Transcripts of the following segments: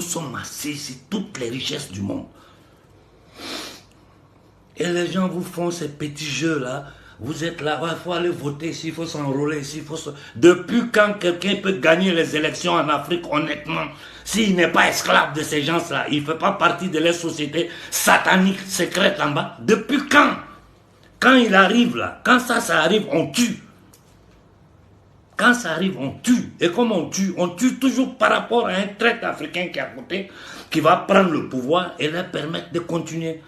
Nous sommes assis sur toutes les richesses du monde. Et les gens vous font ces petits jeux-là. Vous êtes là, il faut aller voter, s'il faut s'enrôler, s'il faut... Depuis quand quelqu'un peut gagner les élections en Afrique, honnêtement, s'il n'est pas esclave de ces gens-là, il ne fait pas partie de la société satanique secrète en bas. Depuis quand? Quand il arrive là, quand ça arrive, on tue. Quand ça arrive, on tue. Et comme on tue toujours par rapport à un traître africain qui est à côté, qui va prendre le pouvoir et leur permettre de continuer.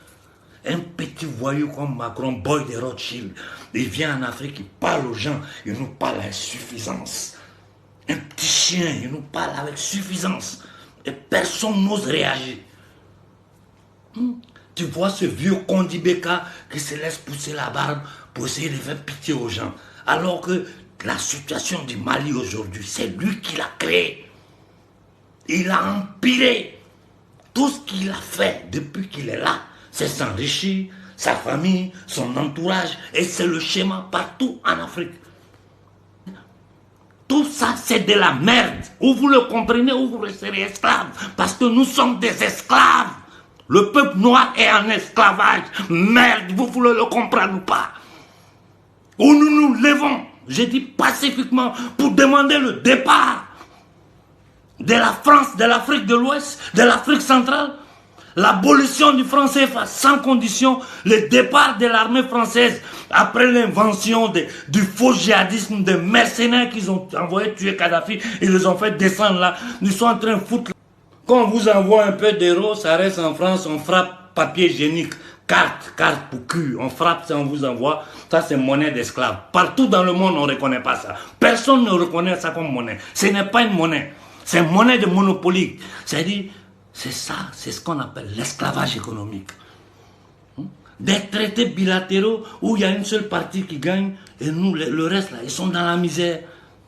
Un petit voyou comme Macron, boy de Rothschild, il vient en Afrique, il parle aux gens, il nous parle avec suffisance. Un petit chien, il nous parle avec suffisance. Et personne n'ose réagir. Tu vois ce vieux Kondibeka qui se laisse pousser la barbe pour essayer de faire pitié aux gens. Alors que la situation du Mali aujourd'hui, c'est lui qui l'a créé. Il a empiré. Tout ce qu'il a fait depuis qu'il est là, c'est s'enrichir, sa famille, son entourage, et c'est le schéma partout en Afrique. Tout ça, c'est de la merde. Ou vous le comprenez, ou vous resterez esclaves. Parce que nous sommes des esclaves. Le peuple noir est en esclavage. Merde, vous voulez le comprendre ou pas? Ou nous nous levons, j'ai dit pacifiquement, pour demander le départ de la France, de l'Afrique de l'Ouest, de l'Afrique centrale, l'abolition du franc CFA sans condition, le départ de l'armée française après l'invention du faux djihadisme, des mercenaires qu'ils ont envoyé tuer Kadhafi, ils les ont fait descendre là, ils sont en train de foutre. Quand on vous envoie un peu d'euros, ça reste en France, on frappe papier hygiénique, carte pour cul, on frappe, ça on vous envoie, ça c'est monnaie d'esclave. Partout dans le monde, on ne reconnaît pas ça. Personne ne reconnaît ça comme monnaie. Ce n'est pas une monnaie, c'est une monnaie de monopoly. C'est-à-dire, c'est ça, c'est ce qu'on appelle l'esclavage économique. Des traités bilatéraux où il y a une seule partie qui gagne et nous, le reste là, ils sont dans la misère.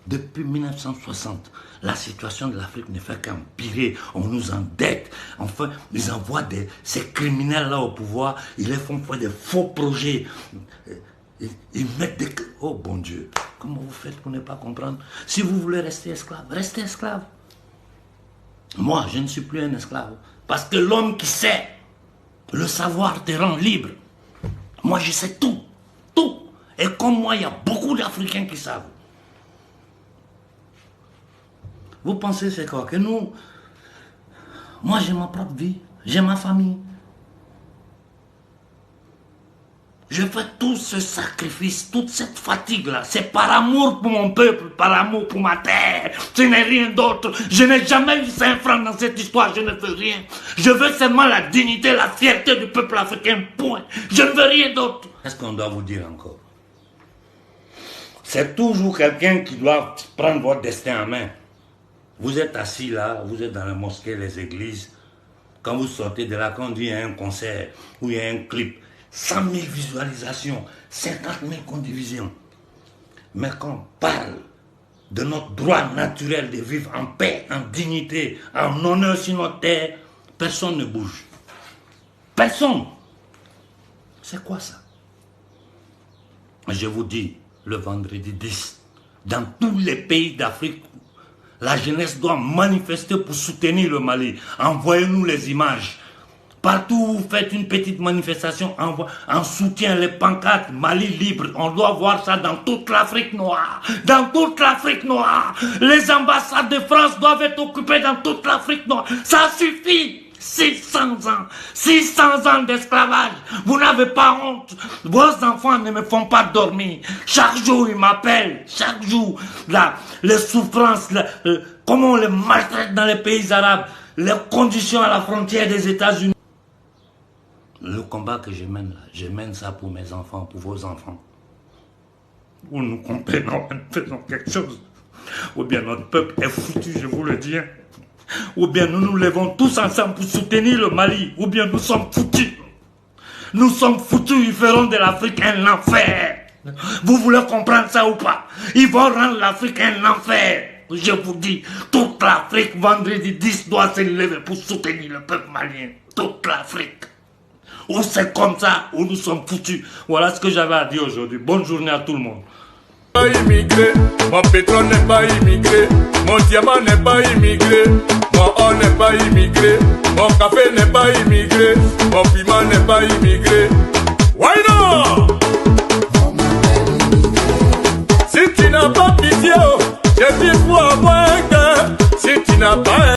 Depuis 1960, la situation de l'Afrique ne fait qu'empirer. On nous endette. Enfin, ils envoient ces criminels-là au pouvoir. Ils les font faire des faux projets. Ils mettent des... Oh bon Dieu, comment vous faites pour ne pas comprendre? Si vous voulez rester esclave, restez esclave. Moi, je ne suis plus un esclave. Parce que l'homme qui sait, le savoir te rend libre. Moi, je sais tout. Tout. Et comme moi, il y a beaucoup d'Africains qui savent. Vous pensez c'est quoi? Que nous... Moi, j'ai ma propre vie. J'ai ma famille. Je fais tout ce sacrifice, toute cette fatigue-là. C'est par amour pour mon peuple, par amour pour ma terre. Ce n'est rien d'autre. Je n'ai jamais eu 5 francs dans cette histoire. Je ne veux rien. Je veux seulement la dignité, la fierté du peuple africain. Point. Je ne veux rien d'autre. Qu'est-ce qu'on doit vous dire encore? C'est toujours quelqu'un qui doit prendre votre destin en main. Vous êtes assis là, vous êtes dans les mosquées, les églises. Quand vous sortez de là, quand il y a un concert ou il y a un clip, 100 000 visualisations, 50 000 condivisions. Mais quand on parle de notre droit naturel de vivre en paix, en dignité, en honneur sur notre terre, personne ne bouge. Personne. C'est quoi ça? Je vous dis, le vendredi 10, dans tous les pays d'Afrique, la jeunesse doit manifester pour soutenir le Mali. Envoyez-nous les images. Partout où vous faites une petite manifestation en soutien, les pancartes, Mali libre. On doit voir ça dans toute l'Afrique noire. Dans toute l'Afrique noire. Les ambassades de France doivent être occupées dans toute l'Afrique noire. Ça suffit. 600 ans. 600 ans d'esclavage. Vous n'avez pas honte. Vos enfants ne me font pas dormir. Chaque jour, ils m'appellent. Chaque jour. Là, les souffrances, comment on les maltraite dans les pays arabes. Les conditions à la frontière des États-Unis. Le combat que je mène là, je mène ça pour mes enfants, pour vos enfants. Ou nous comprenons, nous faisons quelque chose. Ou bien notre peuple est foutu, je vous le dis. Ou bien nous nous levons tous ensemble pour soutenir le Mali. Ou bien nous sommes foutus. Nous sommes foutus, ils feront de l'Afrique un enfer. Vous voulez comprendre ça ou pas? Ils vont rendre l'Afrique un enfer. Je vous dis, toute l'Afrique, vendredi 10, doit se lever pour soutenir le peuple malien. Toute l'Afrique. Ou c'est comme ça, ou nous sommes foutus. Voilà ce que j'avais à dire aujourd'hui. Bonne journée à tout le monde. pas immigré, mon pétrole n'est pas immigré, mon diamant n'est pas immigré, mon or n'est pas immigré, mon café n'est pas immigré, mon piment n'est pas immigré,